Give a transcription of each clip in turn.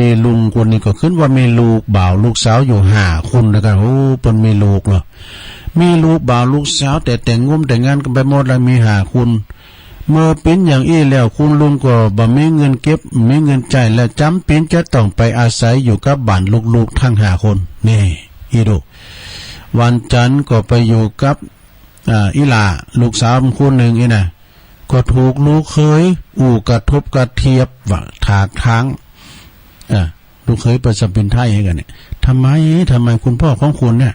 ดีลุงคนนี้ก็ขึ้นว่ามีลูกบ่าวลูกสาวอยู่5 คนแล้วกันโอ้เปิ้นมีลูกเหรอมีลูกบ่าวลูกสาวแต่แต่งงมแต่งงานกันไปหมดแล้วมี5 คนเมื่อเป็นอย่างอี้แล้วคุณลุงก็บ่มีเงินเก็บมีเงินจ่ายและจำเป็นจะต้องไปอาศัยอยู่กับบ้านลูกๆทั้ง5 คนนี่อีดูวันจันทร์ก็ไปอยู่กับอีหล่าลูกสาวคนหนึ่งอีน่ะก็ถูกลูกเคยกระทบกระเทียบว่าถากทางลูกเคยประสบเป็นไทยให้กันเนี่ยทำไมคุณพ่อของคุณเนี่ย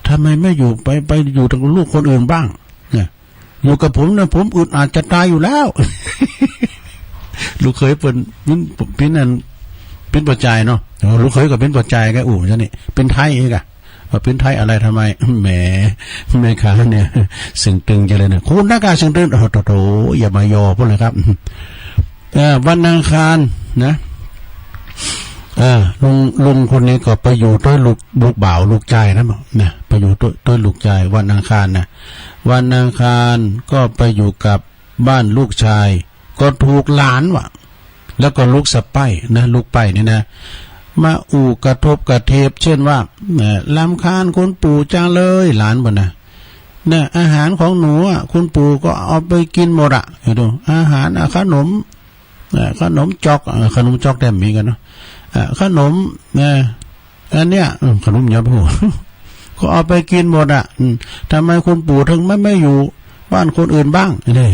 ทำไมไม่อยู่ไปอยู่กับลูกคนอื่นบ้างเนี่ยอยู่กับผมนะผมอึดอาจจะตายอยู่แล้ว ลูกเคยเป็นนั่นเป็นปัจจัยเนาะลูกเคยก็เป็นปัจจัยแกใช่นี่เป็นไทยเองอะเป็นไทยอะไรทำไมแหมแม่ค้าเนี่ยสึงตึงจะเลยเนี่ยคุณนักการสึงตึงโตอย่ามายอพวกเลยครับวันอังคารนะลุงคนนี้ก็ไปอยู่ด้วยลูกบ่าวลูกชายนะเนี่ยไปอยู่ด้วยลูกชายวันอังคารนะวันอังคารก็ไปอยู่กับบ้านลูกชายก็ถูกหลานว่ะแล้วก็ลูกสะใภ้นะลูกไปนี่นะมากระทบกระเทบเช่นว่าลำคาญคุณปู่จังเลยหลานบ่นะเนี่ยอาหารของหนูคุณปู่ก็เอาไปกินหมดดูอาหารขนมจอกได้มีกันเนาะขนมอันเนี้ยขนมยอดผู้ ก็เอาไปกินหมดทำไมคุณปู่ถึงไม่อยู่บ้านคนอื่นบ้างนี่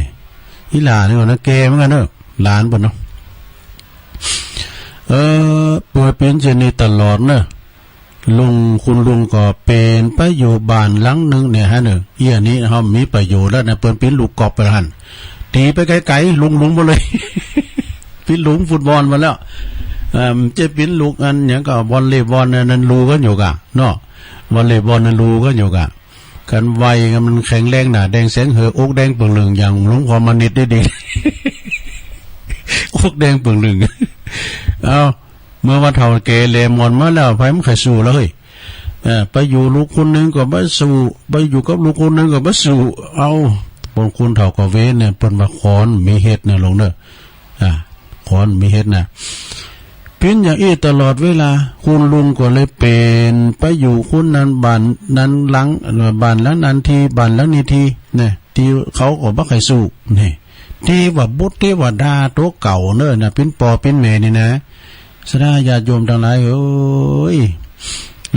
อีหลานี่นะแกเหมือนกันเนอะหลานบ่เนาะป่วยเป็นเช่นนี้ตลอดเนอะคุณลุงก็เป็นไปอยู่บ้านหลังนึงเนี่ยฮะเนอะเอี้ยนี้เขามีประโยชน์แล้วนะเปิ้นเป็นลูกกอบไปหันตีไปไกลๆลุงหมดเลย เป็นลุงฟุตบอลมาแล้วจะเป็นลูกอันอย่างก็วอลเลย์บอลนั้นรูก็อยู่กะเนาะวอลเลย์บอลนั้นรูก็อยู่กะกันไวมันแข็งแรงหนาแดงแสงเหออกแดงเปลืองเหลืองอย่างหลวงพ่อมานิดได้ดี อกแดงเปลืองเหลืองเอาเมื่อวันเท่าเกเลมอนมาแล้วไฟมันไขสู้แล้วเฮ้ยไปอยู่ลูกคนนึงก็บ่สู้ไปอยู่กับลูกคนนึงก็บ่สู้เอาบางคนเท่าก็เว้นเนี่ยเปิ้นว่าคอนมีเฮ็ดเนี่ยลงเด้อคอนมีเฮ็ดน่ะเป็นอย่างอี้ตลอดเวลาคุณลุงก็เลยเป็นไปอยู่คุณนั้นบ้านนั้นหลังบ้านหลังนั้นทีบ้านหลังนี้ทีเนี่ยที่เขาก็บ่ใครสู้นี่ที่ว่าบุตรที่ว่าดาตัวเก่าเนอะนะเป็นปอเป็นแม่นี่นะสดาญาติโยมทั้งหลายเอ้ย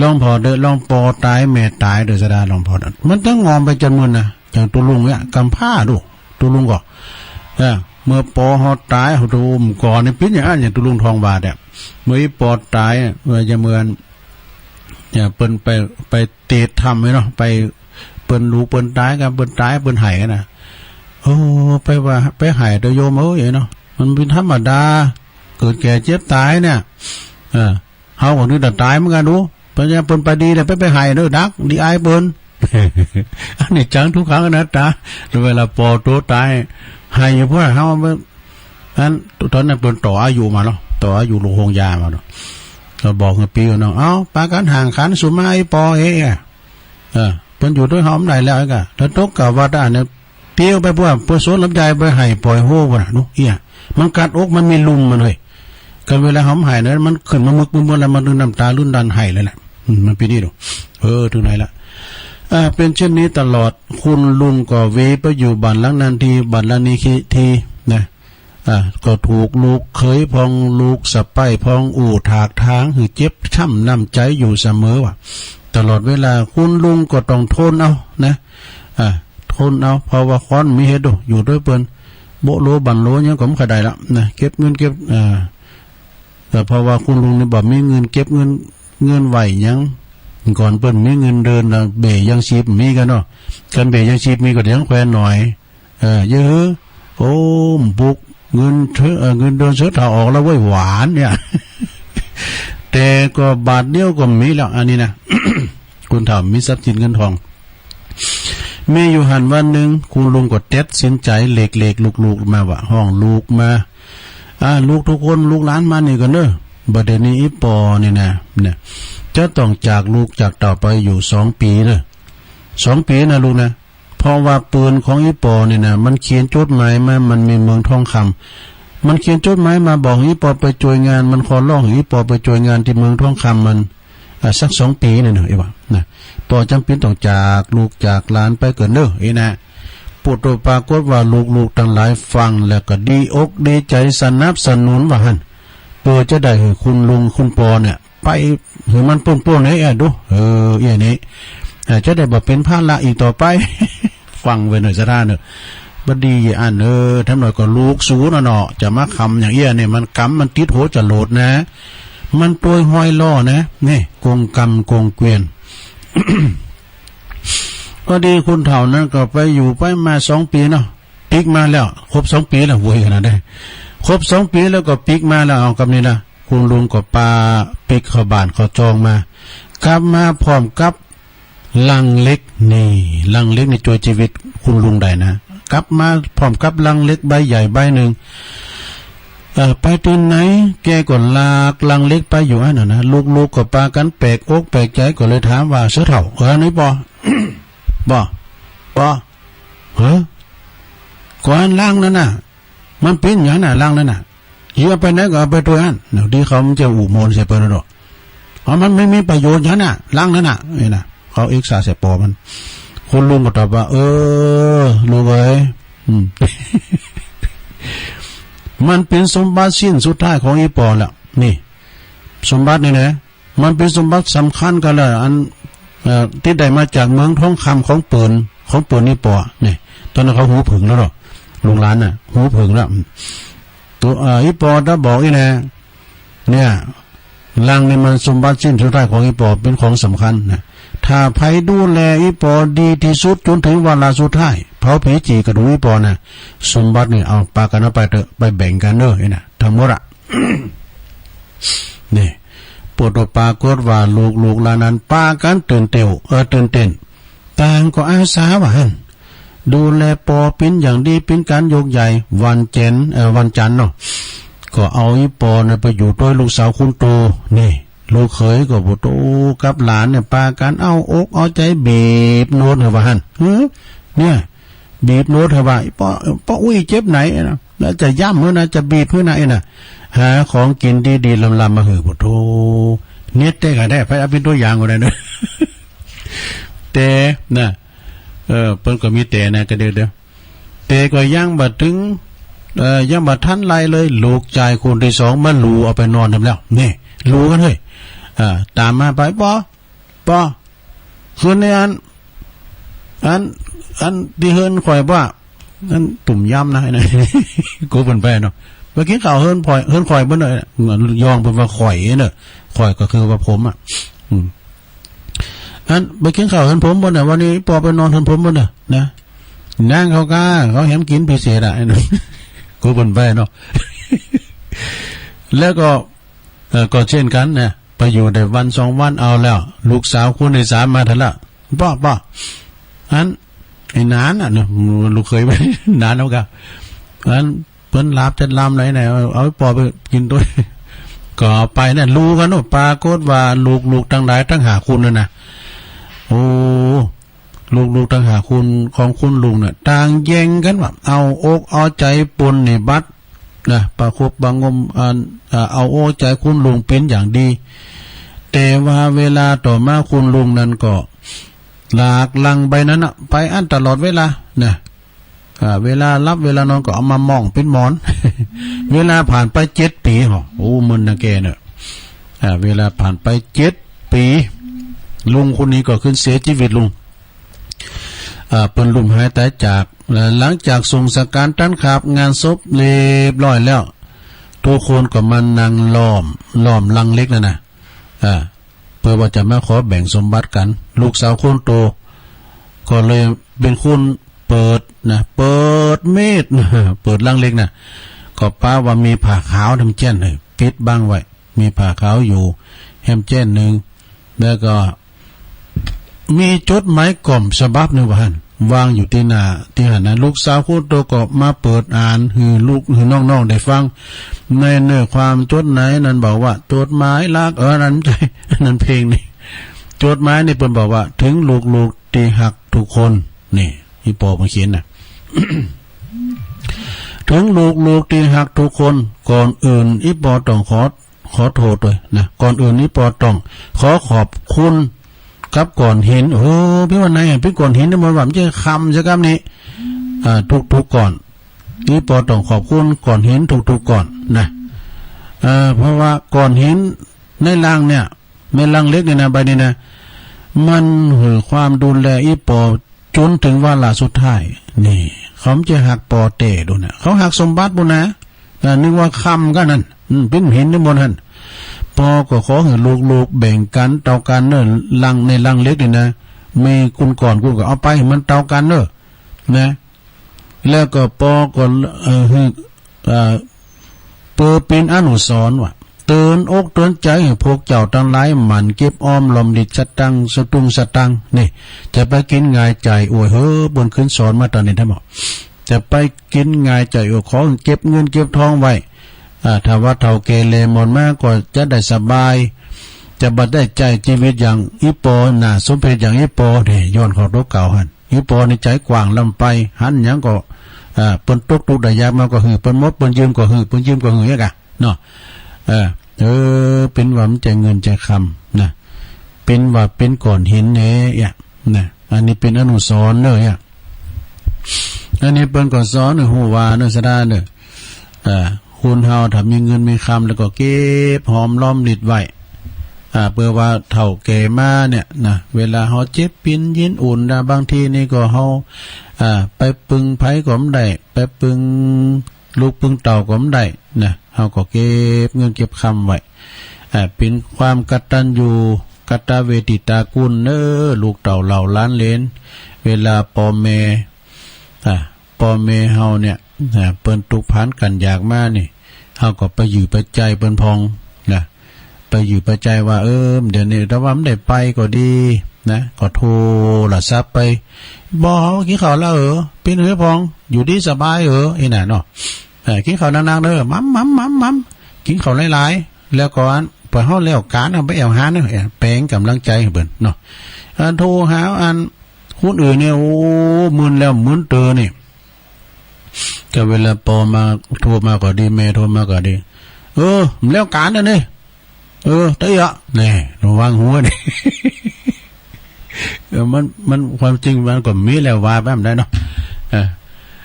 ลองพอเด้อลองปอตายแม่ตายเด้อสดาลองพอมันต้องงอมไปจนมุนนะอย่างตัวลุงเนี่ยกำผ้าดูตัวลุงก็เมื่อปอหอตายเขาดูมก่อนนี่เป็นอย่างนั้นอย่างตัวลุงทองบาทเนี่ยเมื่อปอตายเมื่อจะเหมือนเนี่ยเปิ้นไปเตะทำไว้เนาะไปเปิ้นลูกเปิ้นตายกันเปิ้นตายเปิ้นหายกันนะโอ้ไปว่าไปหายตัวโยมเนาะมันเป็นธรรมดาเกิดแก่เจ็บตายเนี่ยเฮาคนนี้แต่ตายเหมือนกันดูปัญญาเปิ้นไปดีเลยไปหายเด้อดักดีอายเปิ้น อันนี้จังทุกครั้งนะตาเวลาปอตัวตายหายเพราะเฮาอันตอนนั้นเปิ้นต่ออายุมาเนาะต่ออายุโรงยามาเนาะเราบอกกับปีเนาะเอ้าปากันห่างขันสุมาไอ้ปอเเปิ้นอยู่ด้วยหอมได้แล้วก็ถ้าตกกับว่าได้เนี่ยเตี้ยวไปพวกเพื่อสวนลำไยไปให้ปล่อยโห่กันนุ๊กมันกัดอกมันมีลุมมันเลยกันเวลาหอมหายเนี่ยมันขึ้นมามึกมึนแล้วมันดึงน้ำตาลุ่นดันหายเลยแหละมันเป็นนี่ดูถึงไหนละเป็นเช่นนี้ตลอดคุณลุงก็เวไปอยู่บ้านหลังนั้นทีบ้านหลังนี้ทีนะก็ถูกลูกเคยพองลูกสะใภ้พองถากทางหือเจ็บช้ำน้ำใจอยู่เสมอว่ะตลอดเวลาคุณลุงก็ต้องทนเอานะทนเอาเพราะว่าค้อนมีเฮ็ดอยู่ด้วยเปิ้นโบโลบันโลยังก็ไม่ค่อยได้ละนะเก็บเงินเก็บแต่เพราะว่าคุณลุงนี่บ่มีเงินเก็บเงินไหวยังก่อนเปิ้นมีเงินเดินเบยยังชีพมีกันเนาะกันเบยยังชีพมีก็ยังแควนหน่อยเยอะโอ้บุกเงินเงินเดินเสือถ่าออกแล้วไว้หวานเนี่ย แต่ก็บาทเดียวก็มีแล้วอันนี้นะ คุณถามมีทรัพย์สินเงินทองมีอยู่หันวันหนึ่งคุณลุงก็เต็ดสินใจเล็กๆลูกๆมาว่าห้องลูกมาลูกทุกคนลูกหลานมานี่กันเนอะบัดนี้อีปอนี่นะเนี่ยจะต้องจากลูกจากเต่าไปอยู่2 ปีเนอะ2 ปีนะลูกนะเพราะว่าปืนของอีปอนี่นะมันเขียนจดหมายมามันมีเมืองทองคำ มันเขียนจดหมายมาบอกอีปอไปช่วยงานมันขอร้องอีปอไปช่วยงานที่เมืองทองคำมันสัก2 ปีนี่เนอะไอ้ว่านะปอจำเป็นต้องจากลูกจากหลานไปเกินเนอะไอ้นะปุตโตปรากฏว่าลูกๆทั้งหลายฟังแล้วก็ดีอกดีใจสนับสนุนว่าหั่นเพื่อจะได้ให้คุณลุงคุณปอเนี่ยไปให้มันป่นๆให้ดูอย่างนี้จะได้บ่เป็นภาระอีกต่อไป ฟังไว้หน่อยซะท่าเนอะบดีอันทำหน่อยก็ลูกสูเนาะจะมาคำอย่างเนี่ยมันกำมันติดโหจะโหลดนะมันตัวห้อยล่อนะนี่กงกรรมกงเกวียน ก็ดีคุณเฒ่านั้นก็ไปอยู่ไปมา2 ปีเนาะปิกมาแล้วครบ2 ปีแล้วโว้ยขนาดได้ครบ2 ปีแล้วก็ปิกมาแล้วเอากับนี่นะคุณลุงก็ปาปิกเข้าบ้านเขาจองมากลับมาพร้อมกับลังเล็กนี่ลังเล็กในตัวชีวิตคุณลุงได้นะกลับมาพร้อมกับลังเล็กใบใหญ่ใบหนึ่งไปที่ไหนแกก็ลากลังเล็กไปอยู่อันนั้นนะลูกๆก็ปากันแปลกอกแปลกใจก็เลยถามว่าเสือเถ่านี่บ่ บ่ก่อนล่างนั่นน่ะมันเป็นอย่างน่ะล่างนั่นน่ะเหี้ยไปไหนก็เอาไปตัวอันเดี๋ยวที่เขามันจะอุโมงค์เสียเปิ้นดอกมันไม่มีประโยชน์อย่างน่ะล่างนั่นน่ะนี่นะเขาเอ็กซ่าเสียปอมันคุณลุงก็ตอบว่าลุงเอ้ย มันเป็นสมบัติสิ้นสุดท้ายของอีปอแล้วนี่สมบัตินี่นะมันเป็นสมบัติสำคัญกันเลยอันที่ได้มาจากเมืองทองคำของเปิ่นอีปอนี่ตอนนั้นเขาหูผึ่งแล้วหรอลุงร้านน่ะหูผึ่งแล้วตัวอีปอถ้าบอกอีนะเนี่ยลังนี่มันสมบัติสิ้นสุดท้ายของอีปอเป็นของสำคัญนะถ้าไผดูแลอีปอดีที่สุดจนถึงเวลาสุดท้ายเผาผีจีกระดูกอีปอน่ะสมบัตินี่เอาปากันเอาไปเถอะไปแบ่งกันเด้อนี่นะทั้งหมดอ่ะ นี่ปวดปากฏว่าลูกๆลานั้นปากันตื่นเต้นต่างก็อาสาว่าหั่นดูแลปอเป็นอย่างดีเป็นการยกใหญ่วันจันทร์เนาะก็เอาอีปอน่ะไปอยู่ด้วยลูกสาวคุณโตนี่ลูกเขยก็บ่โตกับหลานเนี่ยปากันเอาอกเอาใจบีบโน้ตว่าหั่นเนี่ยบีบโน้ตว่าปออุ้ยเจ็บไหนนะแล้วจะย่ำมื้อนะจะบีบมื้อไหนน่ะหาของกินดีๆลำๆมาหือบ่โตเน็ตได้ก็ได้ไปเอาเป็นตัวอย่างก็ได้เด้อ แต่นะเพิ่นก็มีแต่นะก็เด้อแต่ก็ยังบ่ถึงยังบ่ทันไรเลยลูกชายคนที่2มันลูเอาไปนอนทำแล้วนี่ลูกันเฮ้ยตามมาไปปอคืนนี้อันที่เฮินข่อยว่าอันตุ่มย่ำนะไอ้นั่น กูเพิ่นไปเนาะเมื่อกี้ข่าวเฮินข่อยเบิ่นน่ะยองเพิ่นว่าข่อยเนาะข่อยก็คือว่าผมอันไปกินข้าวเห็นผมบ่น่ะวันนี้ปอไปนอนเห็นผมบ่น่ะนะนั่งเขาเห็นกินพิเศษอ่ะกูเพิ่นไปเนาะ แล้วก็เช่นกันนะไปอยู่ได้วัน2 วันเอาแล้วลูกสาวคนที่3มาทันละป้าอันไอ้นานน่ะเนี่ยลูกเคยไป นานแล้วก็อันเพิ่นลาบจัดลำไหนเอาปอไปกินด้วยก็ไปเนี่ยรู้กันเนาะปรากฏว่าลูกทั้งหลายทั้งหาคุณนั่นน่ะโอ้ลูกทั้งหาคุณของคุณลุงน่ะต่างแย่งกันว่าเอาอกเอาใจปนในบัดนะประคบบางงมเอาอกใจคุณลุงเป็นอย่างดีแต่ว่าเวลาต่อมาคุณลุงนั้นก็หลากลังไปนั้นน่ะไปอันตลอดเวลานะเวลารับเวลานอนก็เอามามองเป็นหมอน เวลาผ่านไป7 ปีหรอโอ้มึนนะแกเนี่ยเวลาผ่านไป7 ปีลุงคนนี้ก็ขึ้นเสียชีวิตลุงเปิ้นลุ่มหายตายจากหลังจากส่งสักการตั้นขาบงานศพเรียบร้อยแล้วทุกคนก็มานั่งล้อมลังเล็กนั่นน่ะเพื่อว่าจะมาขอแบ่งสมบัติกันลูกสาวคนโตก็เลยเป็นคนเปิดเมตเปิดลังเล็กน่ะก็ป้าว่ามีผ้าขาวทำแจ้นเลยปิดบังไว้มีผ้าขาวอยู่แฮมแจ้นนึงแล้วก็มีจดหมายกล่อมฉบับหนึ่งวางอยู่ที่หน้าที่หันนะลูกสาวคนโตก็มาเปิดอ่านให้ลูกให้น้องๆได้ฟังในเนื้อความจดไหนนั้นบอกว่าจดหมายรักนั้นใจนั้นเพลงนี่จดหมายนี่เพิ่นบอกว่าถึงลูกๆที่หักทุกคนนี่ที่ปอมาเขียนน่ะ ถึงลูกที่หักทุกคนก่อนอื่นอีปอต้องขอโทษด้วยนะก่อนอื่นอีปอต้องขอบคุณกับก่อนหินพี่วันไหนพี่ก่อนหินนี่มันว่ามันจะคำใช่คำนี้ทุกก่อนอีปอต้องขอบคุณก่อนหินทุกก่อนนะเพราะว่าก่อนหินในรังเนี่ยในรังเล็กเนี่ยนะใบนี้นะมันหือความดูแลอีปอจนถึงวาระสุดท้ายนี่เขาจะหักปอเตะดูนะเขาหักสมบัติบุญนะนึกว่าคำก็นั่นเป็นหินในบนหันปอก็ขอให้ลูกแบ่งกันเตากันเนอะลังในลังเล็กนี่นะมีคุณก่อนกูก็เอาไปมันเตากันเนอะนะแล้วก็ปอก็เปิดเป็นอนุสรณ์ว่ะเตือนอกเตือนใจให้พวกเจ้าทั้งหลายหมั่นเก็บออมลมดิสตังสตุงสตังนี่จะไปกินง่ายใจโอ้ยบนขึ้นสอนมาตอนนี้ท่านบอกจะไปกินง่ายใจโอ้ขอเก็บเงินเก็บทองไว้ถ้าว่าเท่าเกเรหมดมากก็จะได้สบายจะบัดได้ใจชีวิตอย่างอีปอน่ะสมเพชอย่างอีปอเนี่ยย้อนเขาตัวเก่าหันอีปอในใจกว้างลำไปหันยังก็เปิ้นตกตุกได้ยากมาก็หือเปิ้นมดเปิ้นยืมก็หือเปิ้นยืมก็หือเนี่ยกะเนาะเป็นว่ามันใจเงินใจคำนะเป็นว่าเป็นก่อนหินเนี่ยนะอันนี้เป็นอนุสรณ์เนอะอันนี้เป็นก่อนสอนเนอะหูวาเนอะสดาเนอะคุณเฮาถ้ามีเงินมีคำแล้วก็เก็บหอมล้อมลิดไว้เพื่อว่าเท่าแก่มาเนี่ยนะเวลาเฮาเจ็บปินยินอุ่นนะบางทีนี่ก็เฮาไปปึงไผก็ไม่ได้ไปปึงลูกปึงเต่าก็ไม่ได้นะเฮาก็เก็บเงินเก็บคำไว้เป็นความกตัญญูกตเวทิตากุลลูกเต่าเหล่าล้านเลนเวลาพ่อแม่เฮาเนี่ยเปิ้นตุกพันกันอยากมานี่เฮาก็ไปอยู่ไปใจเปิ้นพองนะไปอยู่ไปใจว่าเดี๋ยวนี้ถ้าว่ามันได้ไปก็ดีนะก็โทรละซับไปบ่เฮากินข้าวแล้วเป็นพองอยู่ดีสบายไอ้น่ะเนาะกินข้าวนานๆมัมกินข้าวหลายๆแล้วก็พอเฮาแล้วการเอาไปแอวหาเนาะแปลงกำลังใจให้เพิ่นเนาะโทรหาคนอื่นเนี่ยโอ้มึนแล้วมึนเตอนี่ก็เวลาปอมาโทรมาก็ดีแม่โทรมาก็ดีมันแล้วการแล้วนี่เตะแน่ระวังหัวนี่มันความจริงมันก็มีแล้วว่าแบบได้เนาะ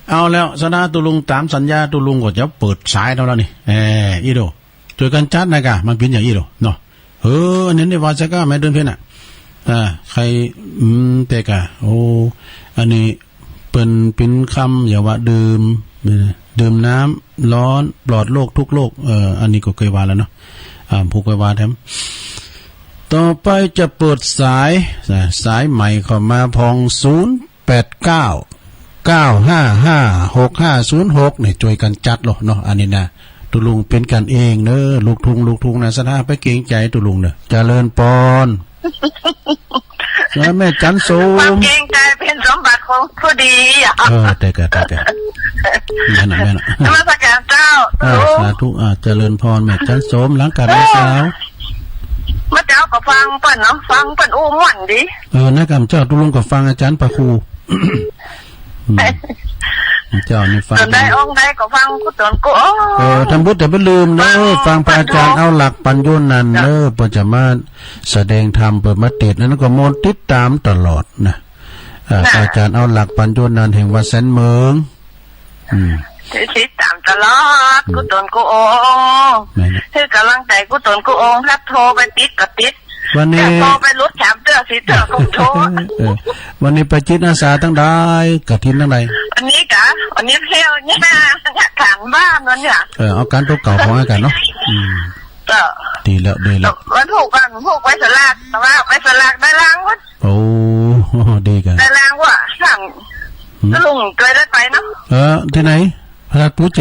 เอาแล้วสนาตุลุงตามสัญญาตุลุงก็จะเปิดสายแล้วนี่อีโดช่วยกันจัดนะกะมันเป็นอย่างอีโดเนาะอันนี้นี่ว่าจะก็ไม่เดินเพี้ยนใครแต่กะอันนี้เป็นคำอย่าว่าดื่มน้ำร้อนปลอดโรคทุกโรคอันนี้ก็เคยว่าแล้วเนาะผูกไว้ว่าแถมต่อไปจะเปิดสายใหม่เข้ามาพอง0899556506เนี่ยช่วยกันจัดหรอเนาะอันนี้นะตุลุงเป็นกันเองเนอะลูกทุงนะสถาไปเกรงใจตุลุงเนอะเจริญปอนแม่จันโสมเกรงใจเป็นสมบัติของผู้ดีแต่นั่นน่ะนมัสการเจ้าสาธุเจริญพรแม่จันโสมหลังการแม่สาวมาเจ้าก็ฟังเปิ้นเนาะฟังเปิ้นม่วนดินะกำเจ้าตุลุงก็ฟังอาจารย์ปะครูเจ้านี่ฟังได้องค์ใดก็ฟังกูตนกูทำบุญแต่ไม่ลืมเนอะฟังพระอาจารย์เอาหลักปัญญานันเนอะปัจจุบันแสดงธรรมเปิดมาเทศนั้นก็มนติดตามตลอดนะอาจารย์เอาหลักปัญญานันแห่งวัดแสนเมืองติดตามตลอดกูตนกูคือกำลังใจกูตนกูรับโทรไปติดก็ติดวันนี้พอไปรถแถมเตื้อสีเตื้อคงโทษวันนี้ไปจิตอาสาตั้งได้กะทินตั้งใดวันนี้เที่ยวเนี่ยอยากถามบ้านนั่นเนี่ยเอาการตัวเก่าของกันเนาะดีแล้ววันผูกไว้สลากแต่ว่าไว้สลากได้ล้างวะดีกันได้ล้างวะสั่งลุงเคยได้ไปเนาะที่ไหนพระปูเจ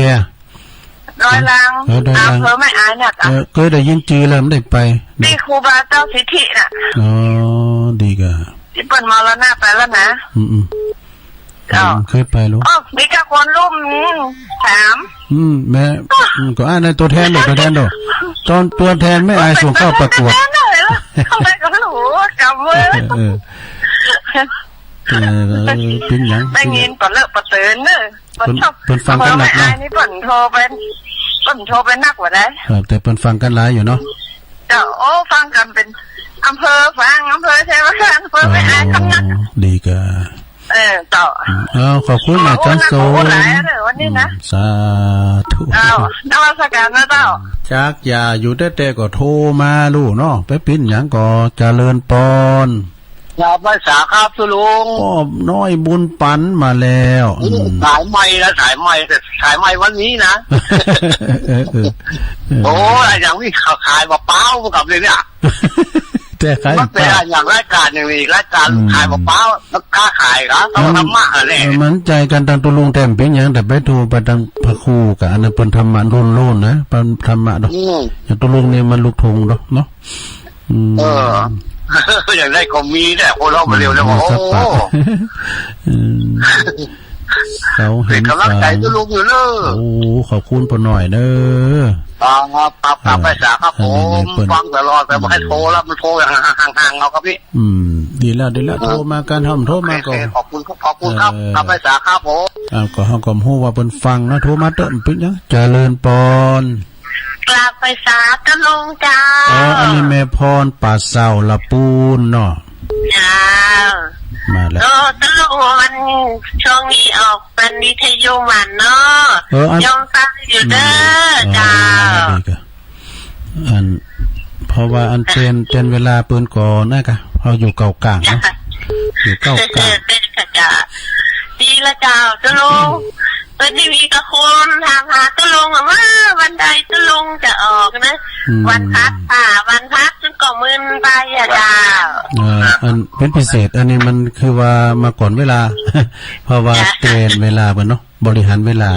ดอยลางอำเภอไม่อายเนี่ยเคยได้ยินจือแล้วไม่ได้ไปนี่ครูบาเจ้าสิทธิน่ะดีกันที่เปิดมาแล้วหน้าไปแล้วนะเคยไปลูกมีกับคนรุ่มถามแม่ก็ในตัวแทนตัวแทนตอนตัวแทนไม่อายส่งเข้าประกวดเข้าไปก็รู้กับมือเป็นยังได้เงินก่อนเลิกประเตือนเนอะ เปิ้นฟังกันหนัก เนาะ เนาะ นี่เปิ้นโทรเป็นนักกว่าได้ ครับแต่เปิ้นฟังกันหลายอยู่เนาะ เจ้าโอ้ฟังกันเป็นอำเภอฟังอำเภอใช่ไหมอำเภอไม่อายคำนัก ดีกะ เจ้า ขอบคุณแม่จันโซ หลายเลยวันนี้นะ สาธุ เจ้านมัสการนะเจ้า จากอย่าอยู่แต่ก็โทรมาลูกเนาะไปปิ้นหยังก็เจริญปอน ยาวภาษาครับสุลุง อ้อมน้อยบุญปันมาแล้ว สายใหม่แล้วสายใหม่แต่สายใหม่วันนี้นะ โอ้ยอย่างนี้ขายมะพร้าวกับเลยเนี่ย แต่ใคร มันเป็นอย่างรายการอย่างนี้รายการขายมะพร้าวแล้วกล้าขายครับต้องทำมากอะไร มันใจกันทางตุลุงแต้มเป็นหยังแต่ไปโทรไปทางพระครูกับอันนั้นเป็นธรรมะรุ่นๆนะเป็นธรรมะเนาะอย่างตุลุงเนี่ยมันลูกทงเนาะอย่างได้ก็มีแต่คนเราไปเร็วแล้วโอ้เขาเห็น กำลังใจสุลุงอยู่เนอะ โอ้ขอบคุณปนหน่อยเด้อ ครับภาษาครับผมฟังตลอดแต่ไม่ให้โทรแล้วมันโทรอย่างห่างๆเราครับพี่ดีแล้วโทรมากันทำโทรมาก่อน ขอบคุณครับภาษาครับผมก็ห้องกลมฮู้ว่าเปิ้นฟังนะโทรมาเติมเป็นยังเจริญปอนกลับไปสาตะลงเจ้าอันนี้แม่พรป่าเศร้าละปูนเนาะจ้ามาแล้วตะลงมันช่วงนี้ออกเป็นวิทยุมันเนาะยองฟังอยู่เด้อเจ้าเพราะว่าอันเป็นเวลาปืนก่อนนะคะเราอยู่เก่ากลางนะอยู่เก่ากลางดีละเจ้าตะลงตอนนี้มีกระคนถามหาตะลงว่าวันใดตะลงจะออกนะวันพักวันพักจนก็มึนไปอ่ะเจ้าอันเป็นพิเศษอันนี้มันคือว่ามาก่อนเวลาเพราะว่าเตือนเวลาเบิ่นเนาะบริหารเวลา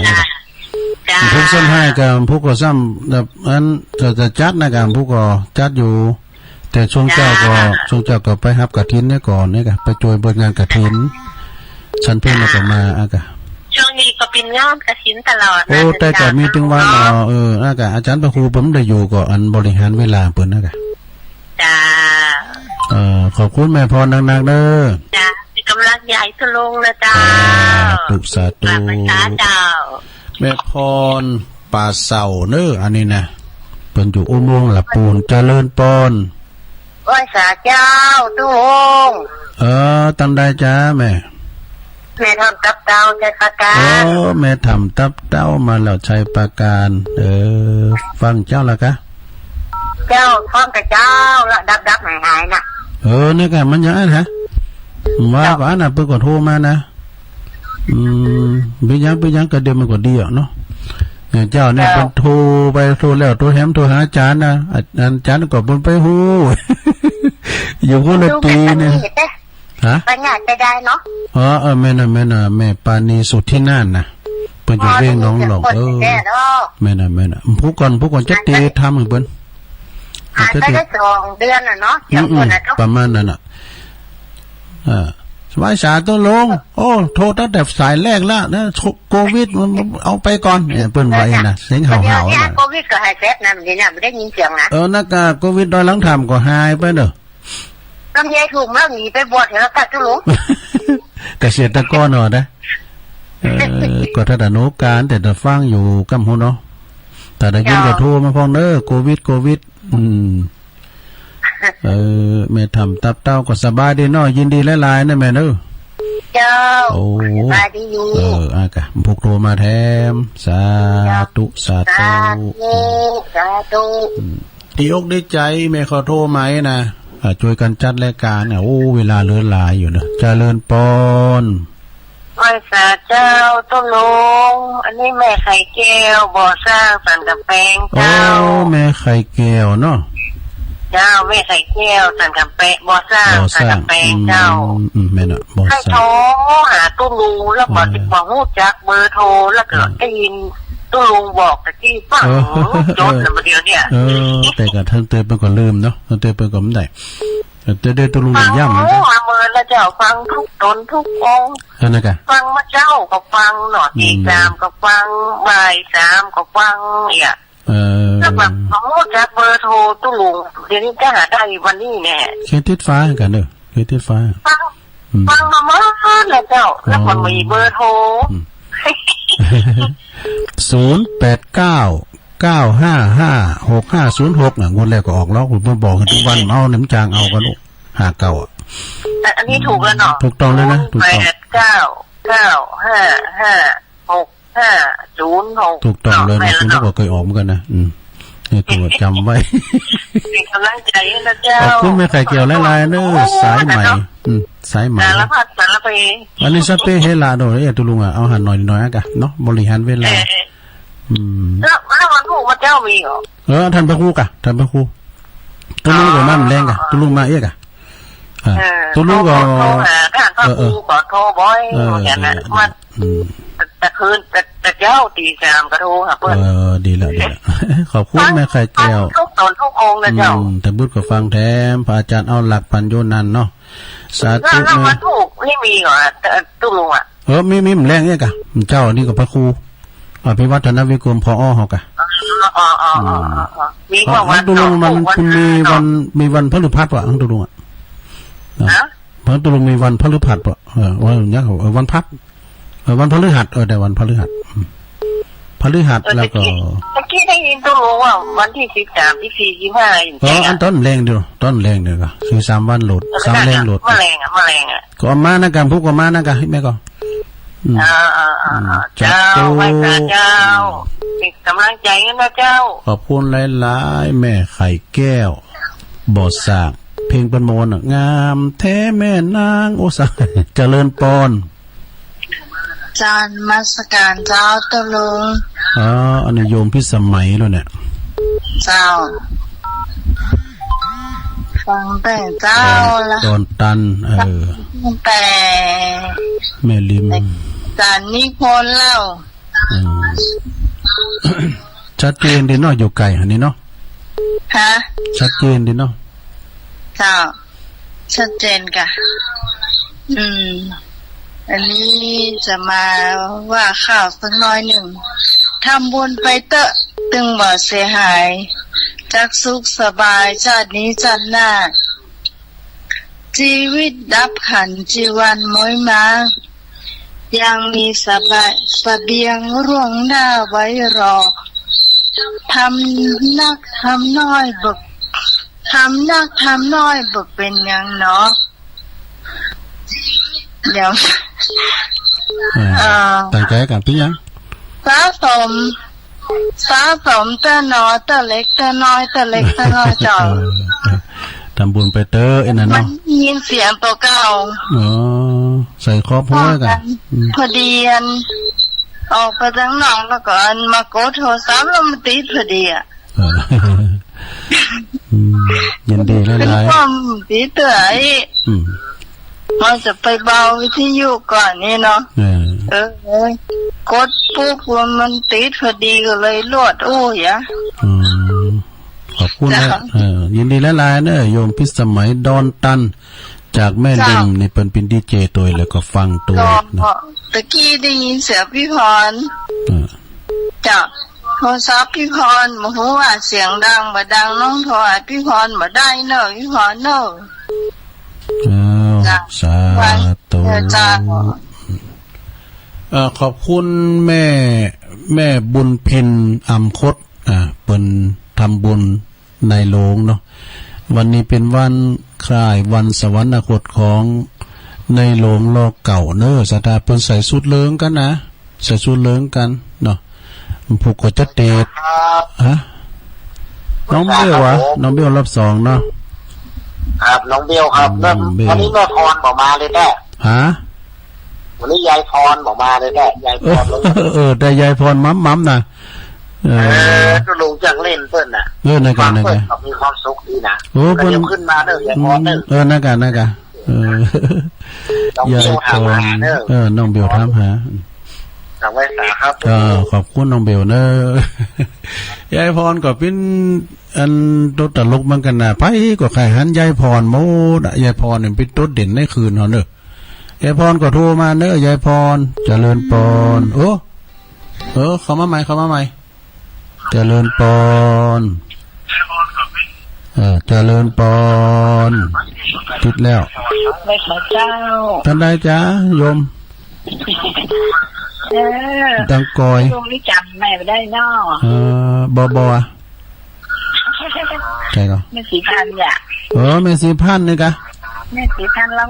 พวกส้นให้กับพวกก็ซ้ำแบบอันจะจัดนะกับพวกก็จัดอยู่แต่ช่วงเจ้าก็ไปรับกฐินเนี่ยก่อนเนี่ยก็ไปช่วยเบิดงานกฐินฉันเพิ่งมาก็มาอ่ะก็ช่วงนี้ก็เป็นงานกฐินตลอดโอ้แต่ก็มีถึงว่าอ่ะก็อาจารย์พระครูผมได้อยู่ก็อันบริหารเวลาเพิ่นนะก็จ้าขอบคุณแม่พรนักๆเด้อจ้ากำลังใหญ่ทะลงนะเจ้าสาธุเจ้าแม่พรป่าเศร้าเน้ออันนี้นะเพิ่นอยู่อุโมงค์ละปูนเจริญปอนโอ้ยสาเจ้าตุ้งตั้งได้จ้าแม่ทำตับเต้าใจประการแม่ทำตับเต้ามาแล้วชัยประการฟังเจ้าละกะเจ้าฟังกับเจ้าละดับหายน่ะนี่กันมันยังไงฮะว่าน่ะเพิ่งก็โทรมานะไปยังก็เดี๋ยวมันก็ดีอ่ะเนาะเจ้าเนี่ยเป็นโทรไปโทรแล้วโทรแฮมโทรหาอาจารย์นะอาจารย์ก็บนไปหูอยู่คนละปีเนี่ยฮะปัญญาจะได้เนาะแม่น่ะแม่ปานีสุดที่นั่นนะเพิ่นอยู่เรื่องน้องหลอกแม่น่ะผู้ก่อนจะตีทำเพิ่นจะตีได้2เดือนน่ะเนาะประมาณนั้นน่ะสบายสาตัวลงโอ้โทรตั้งแต่สายแรกแล้วนะโควิดมันเอาไปก่อนเปิ้นไว้นะเสียงเห่าๆน่ะโควิดก็หายแซ่บนะมันนี่ไม่ได้ยินเสียงนะนักโควิดโดยหลังทำก็หายไปเด้อลำไยถูกแล้วหนีไปบวชแล้วตัดทุลุงเกษตรกรเนาะนะก็ถ้าแต่โนการแต่จะฟังอยู่กำหูเนาะแต่ได้ยินก็โทรมาพ้องเด้อโควิดแม่ทำตับเต้าก็สบายดีเนาะยินดีหลายๆนะแม่เด้อเจ้าสบายดีอยู่กะพวกโทรมาแถมสาธุดีอกได้ใจแม่ขอโทรไหมนะช่วยกันจัดรายการเนี่ยเวลาเหลือหลายอยู่นะเจริญปอนไอ้สาเจ้าต้นลงอันนี้แม่ไข่แก้วบ่อสร้างสันกับแปงเจ้าแม่ไข่แก้วเนาะเจ้าแม่ไข่แก้วสันกับแปงบ่อสร้างสันกับแปงเจ้าแม่น่ะบ่อสร้างให้โทรหาต้นลุงแล้วบอกฮู้จักเบอร์โทรแล้วก็ได้ยินต้นลุงบอกตะกี้ป้าจดแล้วเดี๋ยวเนี่ยแต่ก็ท่านเตือนเป็นก็ลืมเนาะท่านเตือนเป็นก็ไม่ได้แต่ได้ตัวลุงย่ำนะเมื่อแล้วเจ้าฟังทุกตนทุกองค์ฟังมาเจ้าก็ฟังหนอตี3ก็ฟังบ่าย3ก็ฟังเนี่ยแล้วแบบเขาจะเบอร์โทรตู้ลุงเดี๋ยวนี้จะหาได้วันนี้แน่เคติดฟ้ากันเด้อเคติดฟ้าฟังมาเมื่อแล้วเจ้าแล้วมันมีเบอร์โทร 0899555656น่ะงวดแรกก็ออกแล้วคุณเพิ่นบอกกันทุกวันเอาน้ำจางเอากันลูก59อ่ะอันนี้ถูกแล้วเนาะถูกต้องเลยนะถูกต้อง8995556ถูกต้องเลยนะคุณก็เคยออกเหมือนกันนะนี่ตัวจำไว้เป็นกำลังใจนะเจ้าขอบคุณแม่ไข่เกี่ยวหลายๆเด้อสายใหม่สายใหม่สารพัดสารเพอันนี้สเปเฮลาโดยตุลุงอ่ะเอาหันหน่อยๆกะเนาะบริหารเวลาแล้ววันถูกมาเจ้ามีเหรอท่านพระครูกะท่านพระครูตุลุงก็มาแรงกะตุลุงมาเอ๊ะกะตุลุงก็ท่านพระครูก็โทรบ่อยอย่างนั้นมันแต่คืนแต่เจ้าตีสามกระโทรค่ะเพื่อนดีแล้วขอบคุณแม่ไข่แก้วทุกตนทุกองนะเจ้าแต่บุญก็ฟังแถมพระอาจารย์เอาหลักปัญโยนันเนาะสาธุนะมันถูกนี่มีเหรอตุลุงอ่ะมีมันแรงเนี่ยกะเจ้านี่กับพระครูอภิวัฒนวิกรมพอเฮากะมีวันตุลุงมันคุณมีวันพฤหัสป่ะตุลุงอ่ะพระตุลุงมีวันพฤหัสป่ะวันนี้วันพักวันพฤหัสได้วันพฤหัสแล้วก็เมื่อกี้ได้ยินตุลุงว่าวันที่13 14 25อันต้นแรงเดียวก็คือ3วันโหลด3แรงโหลดมาแรงอ่ะก็มานะกันพวกก็มานะกันแม่ก็เจ้าไว้เจ้าเป็นกำลังใจกันนะเจ้าขอบคุณหลายๆแม่ไข่แก้วบ่อสากเพลงประมวลงามแท้แม่นางโอสาเจริญปอนจานมัสการเจ้าตุลุงอันนี้โยมพิสมัยแล้วเนี่ยเจ้าฟังแต่เจ้าละตอนตันแต่แม่ลิมจานนิพนธ์เล่าชัดเจนดีเนาะอยู่ไกลอันนี้เนาะชัดเจนดีเนาะเจ้าชัดเจนกะอันนี้จะมาว่าข่าวสักน้อยหนึ่งทำบุญไปเตอะตึงบ่เสียหายจากสุขสบายชาตินี้ชาติหน้าชีวิตดับขันจีวันม้อยมายังมีสเบียงร่วงหน้าไว้รอทำนักทำน้อยบึกทำนักทำน้อยบึกเป็นยังเนาะเดี๋ยวตั้งใจกันพี่ยังสะสมเตอหนอเตอเล็กเตอน้อยเตอเล็กเตอน้อยจอทำบุญไปเตอไอ้นั่นเนาะยินเสียงตัวเก่าใส่ครอบหัวกันพอดีออกไปทั้งหนองแล้วก็มาโกโทรศัพท์แล้วมันติดพอดียินดีหลายๆความติดเตื่อยมันจะไปเบาวิทยุก่อนนี่เนาะกดปุ๊บมันติดพอดีก็เลยลวดยะขอบคุณนะยินดีหลายๆเนอะโยมพิสมัยดอนตันจากแม่ลิมในเป็นดีเจตัวแล้วก็ฟังตัวตะกี้ได้ยินเสียงพี่พรจากโทรศัพท์พี่พรมาหูว่าเสียงดังบ่ดังน้องโทรหาพี่พรบ่ได้เนอะพี่พรเนอะสาธุขอบคุณแม่บุญเพ็ญอำคตเป็นทำบุญในโรงเนาะวันนี้เป็นวันคล้ายวันสวรรคตของในโรงโลกเก่าเนอะสตาเพิ่นใส่สุดเหลืองกันนะใส่สุดเหลืองกันเนาะผูกกดจะเตะน้องเบี้ยววะน้องเบี้ยวรอบ2เนาะครับน้องเบี้ยวครับวันนี้แม่พรบอกมาเลยแท้วันนี้ยายพรบอกมาเลยแท้ยายพรแต่ยายพรมั่มนะก็ลงจากเล่นเพิ่นน่ะในการมีความสุขดีนะเดี๋ยวขึ้นมาเด้อยายพรเด้อในการยายพรน้องเบี้ยวถามหาทางไว้สาครับขอบคุณน้องเบี้ยวเนอะยายพรก็เป็นอันตัวตลกเหมือนกันนะไผก็ใครหันยายพรโมดยายพรเนี่ยเป็นตัวเด่นในคืนเฮาเนอะยายพรก็โทรมาเนอะยายพรเจริญปอนเข้ามาใหม่เจริญปอนเจริญปอนติดแล้วไม่พระเจ้าท่านใดจ้าโยม ดังกอยลุงนี่จำแม่ไม่ได้นอบใช่ก็แม่สีพันเนี่ยแม่สีพันนี่กะแม่สีพันล้อง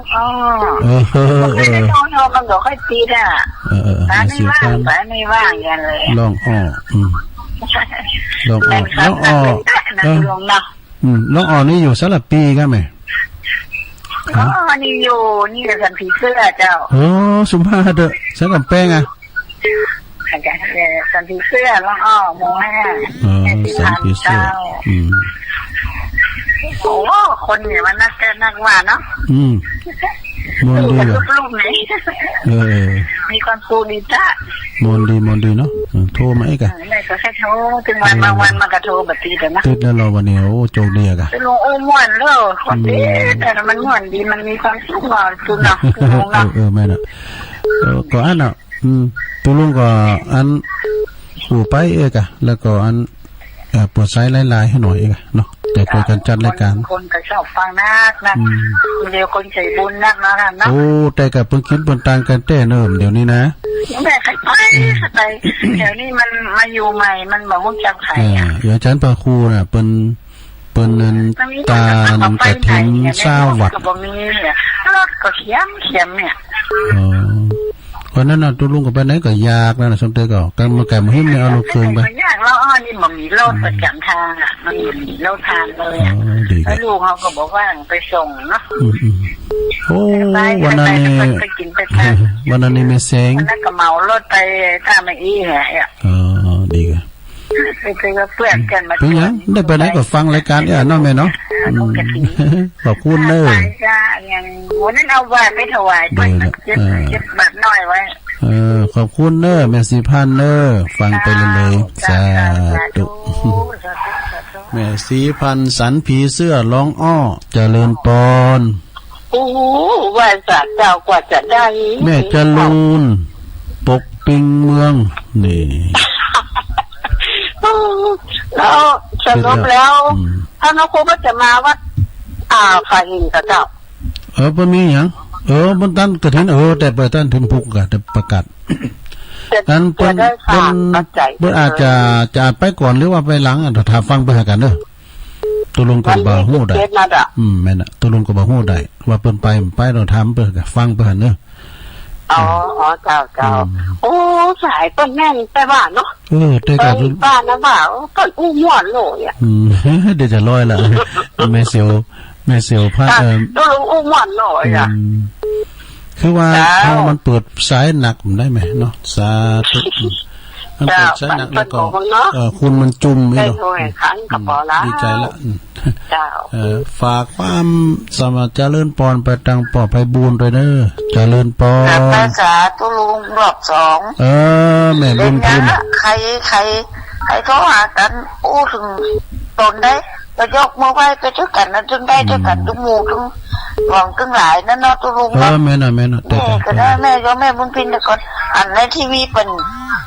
ไม่ได้ท้องมันก็ค่อยตีอ่ะตาไม่ว่างตาไม่ว่างกันเลยล้องล้องล้องนี่อยู่สลับปีกันไหมนี่อยู่นี่กับสันผีเสื้อเจ้าสุภาพเด้อสลับแป้งอ่ะสันผีเสื้อล้องโมห้าสันผีเสื้อโอ้คนเนี่ยมันนักว่าเนาะมนดีเลยรูปไหนมีความสูดีจ้ามนดีเนาะโทรมาไอ้กันไม่ก็แค่โทรถึงวันบางวันมันก็โทรแบบตีแต่นะติดแล้วเราวันนี้โอ้โจกดีอะกันลุงม่วนเลยคนดีแต่มันม่วนดีมันมีความสุขมากคุณเนาะแม่น่ะก็อันน่ะตุลุงก็อันหูไปกันแล้วก็อันปวดไซส์ลายๆให้หน่อยเนาะแต่คุยกันจัดรายการคนก็ชอบฟังนักเดี๋ยวคนใจบุญนักนะโอ้แต่กับเพิ่งคิดบนต่างกันแต่เนิ่มเดี๋ยวนี้นะแม่ใครไปเดี๋ยวนี้มันมาอยู่ใหม่มันบอกว่าจำใครอย่างฉันปะครูน่ะเป็นตาลกระถิ่นเศร้าหวัดก็มีเนี่ยก็เขียมเนี่ยวันนั้นน่ะตุลุงกับไปไหนก็ยากนะสมเด็จก็การมาแก่มาหิ้มเนี่ยเอาลูกเคืองไปยากแล้วนี่มันมีโลดประจำทางอ่ะมันมีโลดทางเลยแล้วลูกเขาก็บอกว่าไปส่งเนาะโอ้วันนั้นนี่ไม่เซ็งวันนั้นก็เมารถไปท่าไม่อีแหละดีกันไปกับเพื่อนกันมาเป็นยังได้ไปไหนก็ฟังรายการน้องแม่เนาะขอบคุณเนอะอย่างวันนั้นเอาไว้ไปถวายไปเก็บบัตรน้อยไว้ขอบคุณเนอะแม่สีพันเนอะฟังไปเลยสาธุแม่สีพันสันผีเสื้อร้องอ้อเจริญปอนโอ้ว่าสัตว์เจ้ากว่าจะได้แม่จรูนปกปิงเมืองนี่แล้วสรุปแล้วท่านครูก็จะมาว่าฝ่ายหินกับเจ้าเป็นมีอย่างมันตั้งกระถินแต่ไปตั้งถึงพุกกันแต่ประกาศอันเป็นอาจจะไปก่อนหรือว่าไปหลังถ้าฟังไปหากันเนอะตัวลงกับบาหูได้แม่น่ะตัวลงกับบาหูได้ว่าเปิ้นไปเราทำเปิ้นฟังไปหันเนอะเจ้าโอ้สายต้นแม่นแต่ว่าเนาะแต่กับบ้านนะว่าต้นอู้ม่วนโหยเดี๋ยวจะลอยละแม่เสียวผ้าต้นอู้ม่วนโหยคือว่าถ้ามันเปิดสายหนักได้ไหมเนาะสาธุมันเปิดสายหนักแล้วก็คุณมันจุ่มไม่หรอกดีใจละฝากความสมัครเจริญปอนไปตังปอไพบูลเลยเนอะเจริญปอนภาษาตุลุงรอบ2แม่บุญคุณใครโทรหากันอู้ถึงตนได้ก็ยกมือไหว้ไปช่วยกันนะจึงได้ช่วยกันทุกหมู่ทุกหวังตึงหลายนั่นเนาะตุลุงแม่น่ะแต่ก็ได้แม่ก็แม่บุญพินแต่ก่อนอันในทีวีเป็น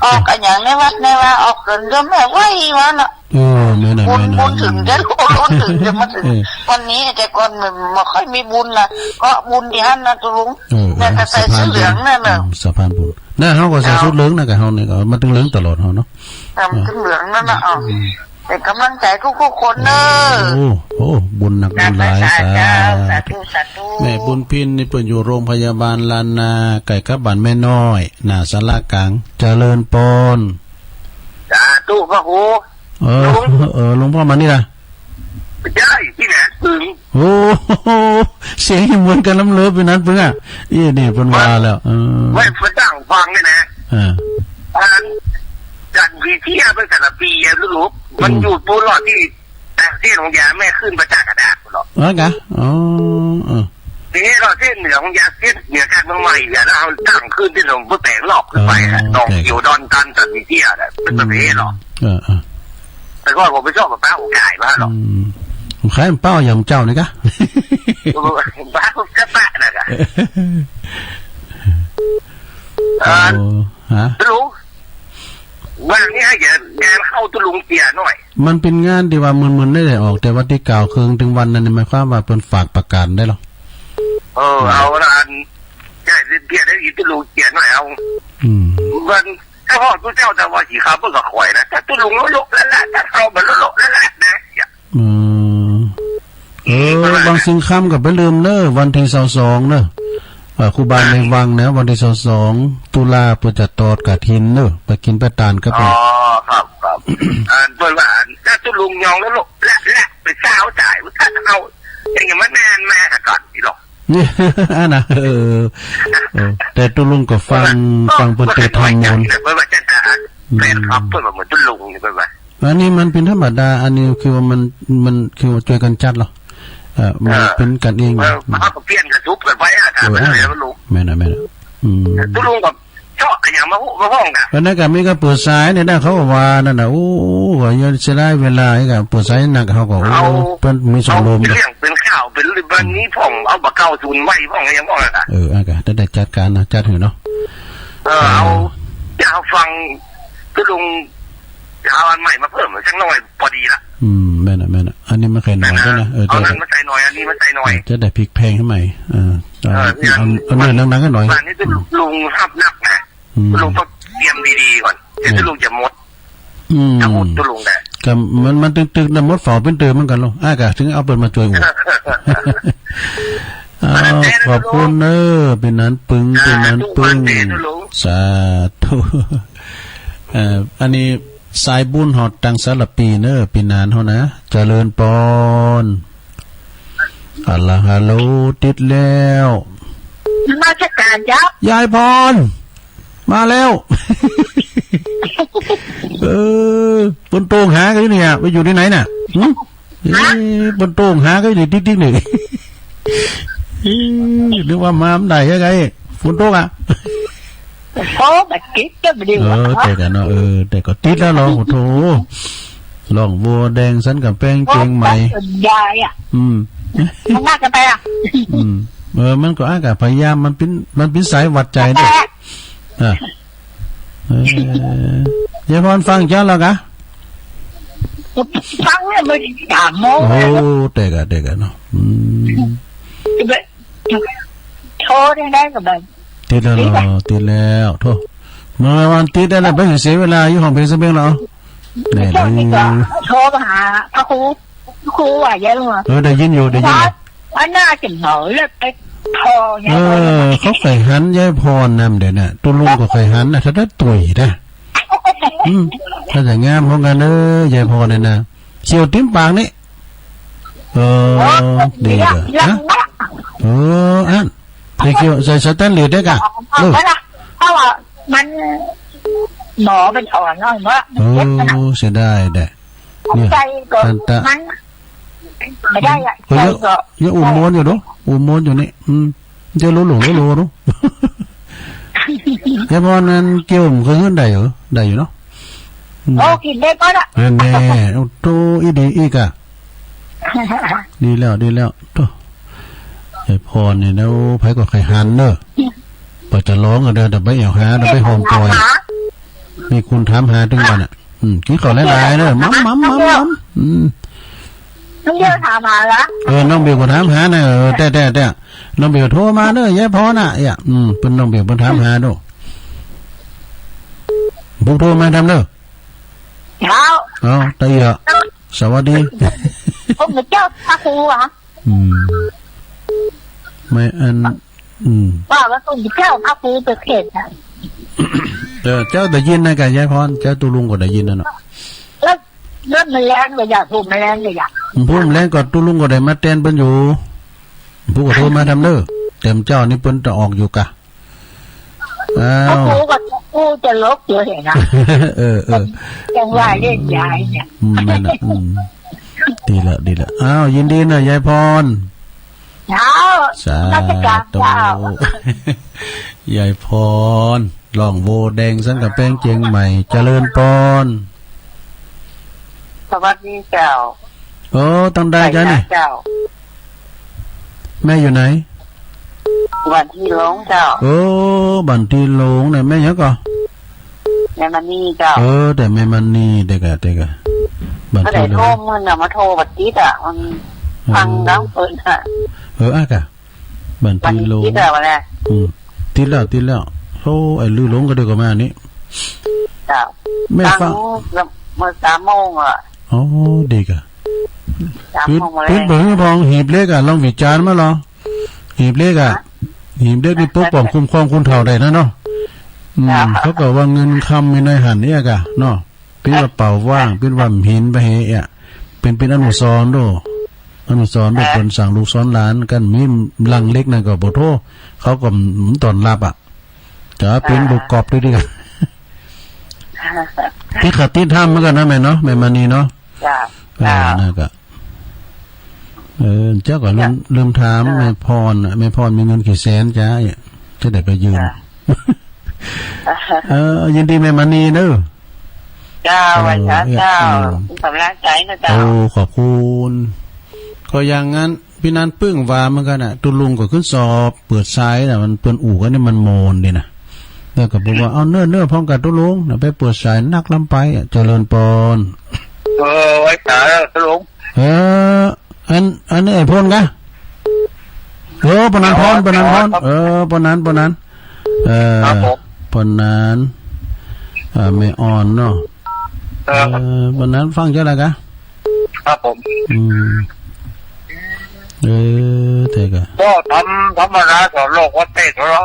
ออกอันอย่างในวัดในว่าออกเดินก็แม่ไหว้มาเนาะแม่น่ะบุญถึงจะถึงจะมาถึงวันนี้แต่ก่อนมันไม่ค่อยมีบุญละก็บุญที่ฮั่นนะตุลุงแต่ก็ใส่ชุดเหลืองนั่นแหละสะพานบุญน่าเฮาก็ใส่ชุดเหลืองนะกับเฮานี่ก็มันต้องเหลืองตลอดเฮาเนาะชุดเหลืองนั่นน่ะเป็นกำลังใจทุกคนเนอะโอ้บุญหนักบุญหลายสาธุแม่บุญพินนี่เปิดอยู่โรงพยาบาลลานนาไก่กับบ้านแม่น้อยหน้าศาลากลางเจริญปอนสาธุพระครูหลวงพ่อมานี่ล่ะใช่ที่ไหนโอ้เสียงเหมือนกันล้ำเลิฟไปนั้นเพิ่งนี่เพิ่นว่าแล้วไว้ฟังฟังเลยนะจันทร์ที่เป็นแต่ละปีรู้มันอยู่ปูหลอดที่เส้นของยาแม่ขึ้นมาจากกระดาษหรอกกะทีนี้เราเส้นเหนือของยาเส้นเหนือการเมืองใหม่เนี่ยแล้วเอาตั้งขึ้นที่หลวงพ่อแตงหลอกขึ้นไปฮะดอกเกี่ยวดอนกันตัดวิเทียเนี่ยเป็นประเภทหรอแต่ก็ผมไม่ชอบกับป้าหัวไก่มากหรอกใครมันเป้าอย่างเจ้านี่กะป้าก็ป้าน่ะกะรู้ว่านี่ให้งานเข้าตุลุงเตียหน่อยมันเป็นงานที่ว่ามึนๆได้เลยออกแต่ว่าที่กล่าวคืนถึงวันนั้นหมายความว่าเป็นฝากประกาศได้หรอเอาละอัน ใช่เพี้ยได้ยินตุลุงเขียนหน่อยเอามันถ้าพ่อตุเจ้าแต่ว่าสีขาวเพื่อกับข่อยนะแต่ตุลุงลุกแล้วแหละแต่เขามันลุกแล้วแหละนะบางสิ่งคำกับไปลืมเนอะวันที่22เนอะครูบาในวังนะวันที่22ตุลาเพื่อจะตอดกะทินเนอะไปกินไปตานก็เป็นครับเปิดว่าถ้าตุลุงยองแล้วลุกและไปเช้าจ่ายถ้าเอาอย่างมันแน่นแม่ก่อนพี่หรอกนี่นะแต่ตุลุงก็ฟังเปิดเตะทำมนต์เปิดว่าจะเป็นครับเปิดว่าเหมือนตุลุงนี่เปิดว่าอันนี้มันเป็นธรรมดาอันนี้คือว่ามันคือว่าช่วยกันจัดหรอมันเป็นกันเองมันก็เปลี่ยนกระทุบกันไปอ่ะครับไม่รู้แม่นะตุลุงกับชอบอย่างมาห้องนะเพราะนั่นก็มีก็เปิดสายเนี่ยนะเขาว่านั่นน่ะโอ้ก็ยังจะได้เวลาให้กับเปิดสายนักเขาก็เป็นมีสองลมเรื่องเป็นข่าวเป็นวันนี้ผมเอาบะเก้าศูนย์ไว้พ่องยังพ่องอ่ะก็ได้จัดการนะจัดเถอะเนาะเอาจะเอาฟังตุลุงเอาอันใหม่มาเพิ่มสักหน่อยพอดีละแม่น่ะอันนี้มันใส่หน่อยด้วยนะเอานั้นมาใส่หน่อยอันนี้มาใส่หน่อยจะได้พริกแพงให้ใหม่เอาหน่อยนั่งก็หน่อยอันนี้ตุลุงทับหนักนะตุลุงต้องเตรียมดีๆก่อนเดี๋ยวตุลุงจะมดจะมุดตุลุงได้ก็มันตึกๆนะมดฝ่าเป็นเตือนเหมือนกันลูกถึงเอาเปิดมาช่วยอูขอบคุณเนอเป็นนั้นปึ้งสาธุอันนี้สายบุญหอดตังสารปีเนอปีนานเฮานะเจริญปอนอัลลาฮ์ฮัลโหลติดแล้วมาจัดการยับยายพรมาแล้วบนโต่งหากันเนี่ยไปอยู่ที่ไหนน่ะบนโต่งหากันอยู่ติ๊กๆนี่หรือว่ามาได้ยังไงฝนตกอ่ะโอ้แบบกิ๊กก็ไม่ดีแต่กันเนาะแต่ก็ติดแล้วเหรอโถลองวัวแดงสันกับแป้งเกงใหม่ยายอ่ะมันมากกันไปอ่ะมันก็อากาศพยายามมันเป็นสายวัดใจด้วยยายพรฟังจ้าแล้วกะฟังเนี่ยมันด่าโม่โอ้แต่กันเนาะโทษได้กับแบบติดแล้วโทษเมื่อวันติดได้แล้วไปเสียเวลาอยู่ห้องเพลงสักเพลงเหรอเนี่ยโทรหาพระครูว่าเยอะเลยได้ยินอยู่อันน่าจะเหนื่อยเลยไปพอเขาไข่หันยายพรนำเดี๋ยวน่ะตุลุงก็ไข่หันนะถ้าได้ตุ๋ยนะถ้าจะงามของกันยายพรเนี่ยนะเชียวติ้มปากนี่ดีเลยฮะอันไปเกี่ยวใส่สแตนเลสได้กันเพราะว่ามันหมอเป็นอ่อนน้อยมากเสียได้แต่เนี่ยมันไม่ได้อ่ะยังอุ่มม้วนอยู่ดูอุ่มม้วนอยู่นี่จะรู้รู้ยายพรนั้นเกี่ยวมันคือได้เหรอได้อยู่เนาะโอ้กินได้ก็ละแน่โตอีดีอีกอะดีแล้วโตยายพรเนี่ยแล้วไผก็ไข่หันเนอะพอจะร้องก็เดินแต่ไปเอี่ยวหาแต่ไปหอมปล่อยมีคุณถามหาถึงวันอ่ะกินก่อนหลายๆเนอะมัมน้องเบี้ยวถามหาละน้องเบี้ยวก็ถามหาเนอะแต่น้องเบี้ยวโทรมาเนอะยายพรน่ะเป็นน้องเบี้ยวเป็นถามหาดูบุกโทรมาทำเนอะตายอ่ะสวัสดีผมเป็นเจ้าพระครูอ่ะไม่ว่าผมเป็นเจ้าพระครูเปิดเขตอ่ะเจ้าได้ยินนะกันยายพรเจ้าตุลุงก็ได้ยินนะเนาะแล้วมันแรงเลยอยากพูดมันแรงเลยอยากพูดแรงก็ตุลุงก็ได้มาเต้นเป็นอยู่ผู้ก็โทรมาทำเนอะเต็มเจ้านี่เปิ้นจะออกอยู่กะกูจะลบเยอะเห็นนะยังว่าเล่นยายเนี่ยนั่นน่ะดีละอ้าวยินดีนะยายพรสาธุยายพรลองโวแดงสันกับแป้งเจียงใหม่เจริญปอนสวัสดีเจ้าต้องได้จ้ะนี่แม่อยู่ไหนบันที่หลงเจ้าบันที่หลงเนี่ยแม่ยังก่อแม่มันนี่เจ้าแต่แม่มันนี่เด็กอะบันที่หลงโทรมันน่ะมาโทรบัดนี้อ่ะมันฟังแล้วเปิดอ่ะอ่ะกะบันที่หลงบัดนี้อ่ะวะเนี่ย ติดแล้วโอ้ไอ้ลือหลงก็เดี๋ยวก็มานี้ จ้า แม่ฟัง เมื่อ3 โมงอ่ะ อ๋อดีกะ 3 โมงมา เป็น แล้ว เบิ่งพองหีบเล็กอ่ะลองวิจารณ์มาลอหีบเล็กอ่ะหีบเล็กนี่ปกป้องคุ้มครองคนเฒ่าได้นะเนาะเขาก็ว่าเงินคำมีในหันเนี่ยกะเนาะเป็นกระเป๋าว่างเป็นว่าหินไปเฮอ่ะเป็นอนุสรณ์โดอนุสรณ์ด้วยคนสั่งลูกสอนหลานกันมีลังเล็กนั่นก็บ่โทษเขาก็ตอนรับอ่ะจะเป็นบุกกอบด้วยดิกะที่ขัดที่ทำเหมือนกันนะแม่เนาะแม่มานีเนาะจ้าน่ะก็เจ้าก็ลืมถามแม่พรมีเงินกี่แสนจ้าจะได้ไปยืมยินดีแม่มานีเด้อเจ้าวันเจ้าสำลักใจนะเจ้าโอ้ขอบคุณก็อย่างงั้นพี่นันปึ้งว่าเหมือนกันน่ะตุลุงก็ขึ้นสอบเปิดซ้ายน่ะมันเปิ้นอู่กันนี่มันโมนดินะแล้วก็บอกว่าเอาเนื้อพร้อมกับตุลุงน่ะไปเปิดสายนักลำไปเจริญปอนไว้ตาตุลุงอันนี้ไอ้พลกะปนันพรปนันปนันปนันไม่อ่อนเนาะปนันฟังเจ้าอะไรกะครับผมเท่กะก็ธรรมดาสอนโลกว่าเตะเหรอ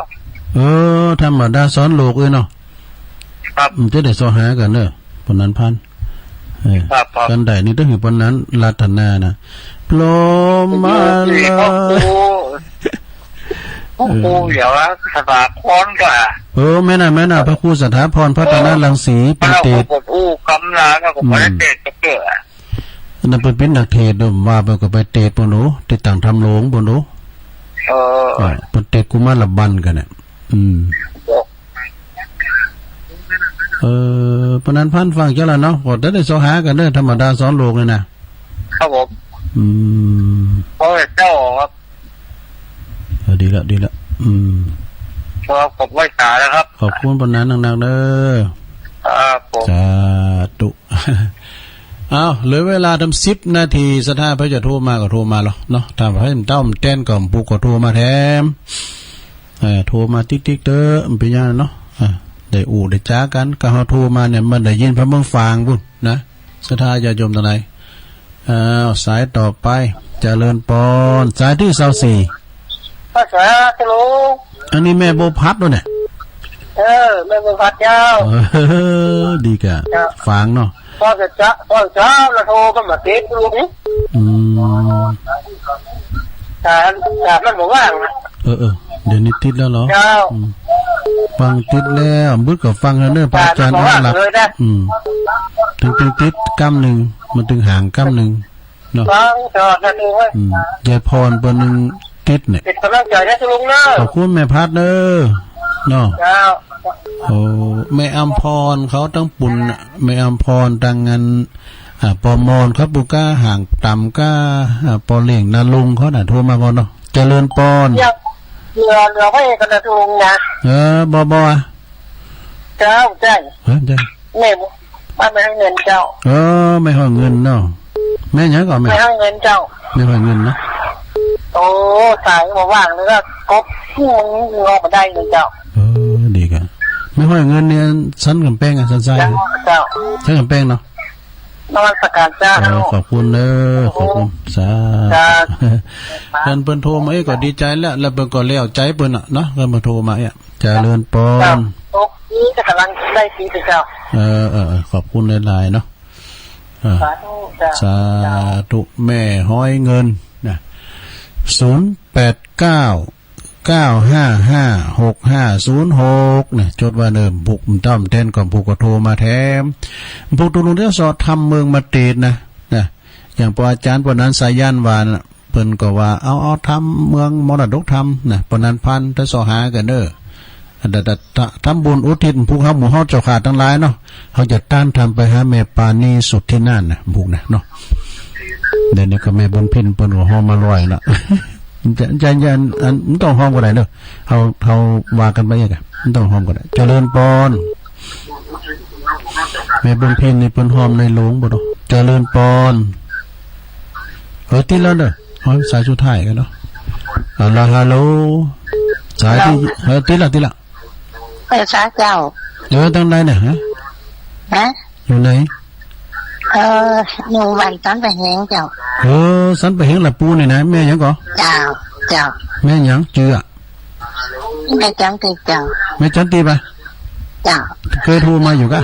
ธรรมดาสอนโลกเนาะครับจะได้สอหากันเด้อปนันพันกันได้นี่ต้องเห็นปนันรัตนานะโปรมาลาครูเดี๋ยวสถาพรก็แม่น่ะพระครูสถาพรพัฒนารังสีเป็นเตดกำลาก็ผมไม่ได้เตดก็เกิดนั่นเป็นนักเทศด้วยว่าไปก็ไปเตดปนุติดต่างทำหลวงปนุเป็นเตดกุมารบันกันเนี่ยปนันพันฟังเจ้าละเนาะก็ได้สอหากันเด้อธรรมดาสอนโลกเลยนะครับผมเพราะเจ้าครับดีละผมไว้ตาแล้วครับขอบคุณปนันหนักๆเด้อครับผมสาธุเอาเหลือเวลาทำ10 นาทีสถาพระจะโทรมาก็โทรมาหรอเนาะถ้าให้มันเต้ามันแต้นก่อนปูก็โทรมาแถมโทรมาติ๊กเด้อมันเป็นยังเนาะได้ได้จ้ากันก็เขาโทรมาเนี่ยมันได้ยินพระเมืองฟางบุญนะสถาญาโยมตรงไหนสายต่อไปเจริญปอนสายที่24ภาษาตุลุงอันนี้แม่โบพัดด้วยเนี่ยแม่โบพัดเจ้าดีกะฟางเนาะพ่อเจ้าแล้วโทรก็มาติดตุลุงแต่มันบอกว่าเดี๋ยวนี้ติดแล้วเหรอเจ้าฟังติดแล้วบึ้ดกับฟังแล้วเด้อพระอาจารย์หลักถึงติดกำหนึ่งมันถึงห่างกำหนึ่งเนาะฟังจอดนะตุลุงยายพรเปิ้นนึงติดเนี่ยติดกำลังใจนะตุลุงเนาะขอบคุณแม่พัดเด้อเนาะแม่อัมพรเขาตั้งปุ่นแม่อัมพรตั้งงานปอมอนครับบุก้าห่างต่ำก้าปอเล่งนาลุงเขาน่ะโทรมาบ่เนาะเจริญปอนเรือไว้กันนะตุลุงนะบ่เจ้าใช่แม่ไม่ให้เงินเจ้าไม่ให้เงินเนาะแม่ยังก่อนไม่ให้เงินเจ้าไม่ให้เงินนะโอ้สายมาว่างเลยก็กบมึงออกมาได้เงินเจ้าดีกันไม่ให้เงินเนี่ยชั้นกับแป้งอ่ะชั้นใส่เจ้าชั้นกับแป้งเนาะนวัตการเจ้าขอบคุณขอบคุณสาเพิ่นโทรมาก็ดีใจแล้วเพิ่นก็แล้วใจเพิ่นเนาะเพิ่นมาโทรมาเจริญปอนนี่จะกำลังได้ปีเจ้าขอบคุณหลายๆเนาะสาธุแม่ห้อยเงินนะ0899556506เนี่ยจดว่าเดิมบุกต้อมแทนก่อนผูกก็โทรมาแถมพวกตุลุงที่สอดทำเมืองมาเตดนะอย่างปอาจารย์ปนันสายันวานเพิ่นก็ว่าเอาทำเมืองมรดกธรรมนะปนันพันถ้าสอหากันเด้อทำบุญอุทิศผู้เขาหมู่เฮาเจ้าขาดทั้งหลายเนาะเขาจะต้านทำไปหาแม่ปานีสุดที่นั่นนะบุกนะเนาะเดี๋ยวนี้ก็แม่บุญเพ็ญเปิ้นก็ฮ้อมมาลอยละใจเย็นมันต้องฮ้อมก็ได้เด้อเขาว่ากันไปอย่างมันต้องฮ้อมก็ได้เจริญปอนแม่บุญเพ็ญนี่เปิ้นฮ้อมในหลวงบ่ดอกเจริญปอนติดแล้วเด้อฮ้อมสายสุดท้ายกันเนาะฮัลโหล สายที่ติละไปซาเจ้าตั้งไหนเนี่ยฮะอยู่ไหนอยู่วันสันไปแหงเจ้าสันไปแหงละปูนี่นะแม่ยังก่อเจ้าแม่ยังจื้อแม่จันตีเจ้าแม่จันตีป่ะเจ้าเคยโทรมาอยู่กะ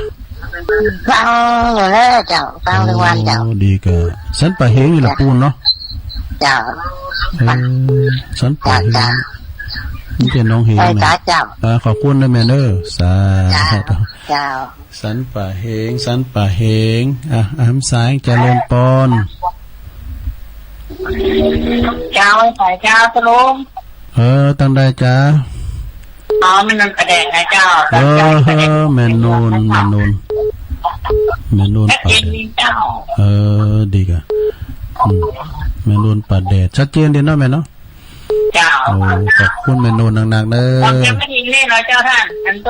ฟังอยู่แล้วเจ้าฟังทุกวันเจ้าดีก็สันไปแหงนี่ละปูนเนาะเจ้าสันไปแหงนี่เป็นน้องเฮงนะขอบคุณนะแม่เนอสาธุเจ้าสันป่าเฮงอามสายเจริญปอนเจ้าสายเจ้าตะลุงตั้งได้จ้ามันนั่นประเด็นนะเจ้าแมนนูนป่าดีกะแมนนูนป่าแดดชัดเจนดีเนาะแม่เนาะเจ้าขอบคุณแม่นูนหนักๆเด้อจะไม่ทิ้งเลยเจ้าท่านอันโต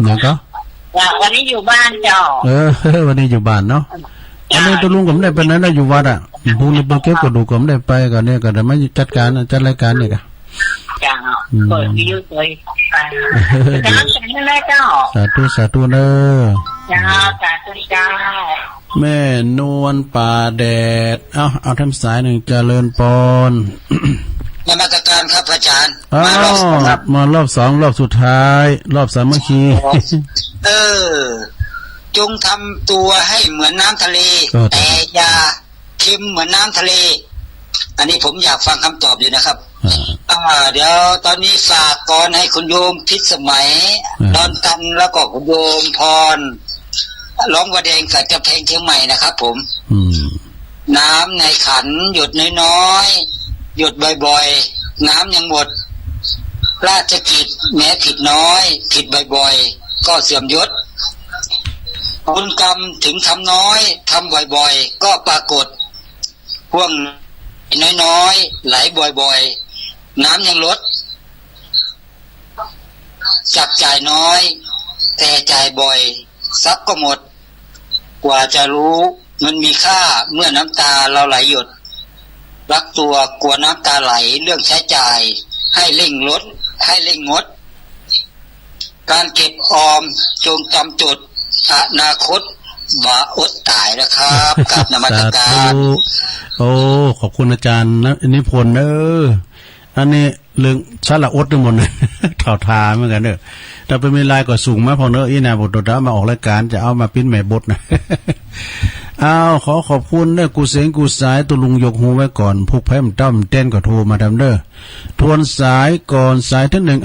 เนี่ยก็วันนี้อยู่บ้านเจ้าวันนี้อยู่บ้านเนาะอันนี้ตัวลุงผมได้ไปนั้นได้อยู่วัดอ่ะพรุ่งนี้ไปเก็บกระดูกผมได้ไปก่อนเนี่ยก็ได้มาจัดการจัดรายการเนี่ยกันจ้าเปิดวิวเลยจ้าสาธุเนอจ้าสาธุจ้าแม่นวลป่าแดดเอาทำสายหนึ่งเจริญปอนนมัสการครับอาจารย์มารอบสองรอบสุดท้ายรอบสามัคคีจงทำตัวให้เหมือนน้ำทะเลแต่อย่าเค็มเหมือนน้ำทะเลอันนี้ผมอยากฟังคำตอบอยู่นะครับเดี๋ยวตอนนี้ฝากก่อนให้คุณโยมพิสมัยดอนกันแล้วก็คุณโยมพรร้องวะแดงกับจะเพลงเชียงใหม่นะครับผมน้ำในขันหยดน้อยๆหยดบ่อยๆน้ำยังหมดราชกิจแม้ผิดน้อยผิดบ่อยๆก็เสื่อมยศบุญกรรมถึงทำน้อยทำบ่อยๆก็ปรากฏห่วงน้อยๆไหลบ่อยๆน้ำยังลดจับจ่ายน้อยแต่จ่ายบ่อยทรัพย์ก็หมดกว่าจะรู้มันมีค่าเมื่อน้ำตาเราไหลหยดรักตัวกลัวน้ำตาไหลเรื่องใช้จ่ายให้เร่งลดให้เร่งงดการเก็บออมจงจำจุดอนาคตบ่อดตายนะครับกับนมัสการขอบคุณอาจารย์นะนิพนธ์อันนี้เรื่องชาละอดทั้งหมดเลยเท่าทาเหมือนกันแต่เป็นมีลายก็สูงมาพออีนาบทตัวมาออกรายการจะเอามาปิ้นแม่บทนะขอบคุณกูเสียงกูสายตัวลุงยกหูไว้ก่อนพวกแพ้มต้อมเต้นก็โทรมาทำทวนสายก่อนสายที่หนึ่ง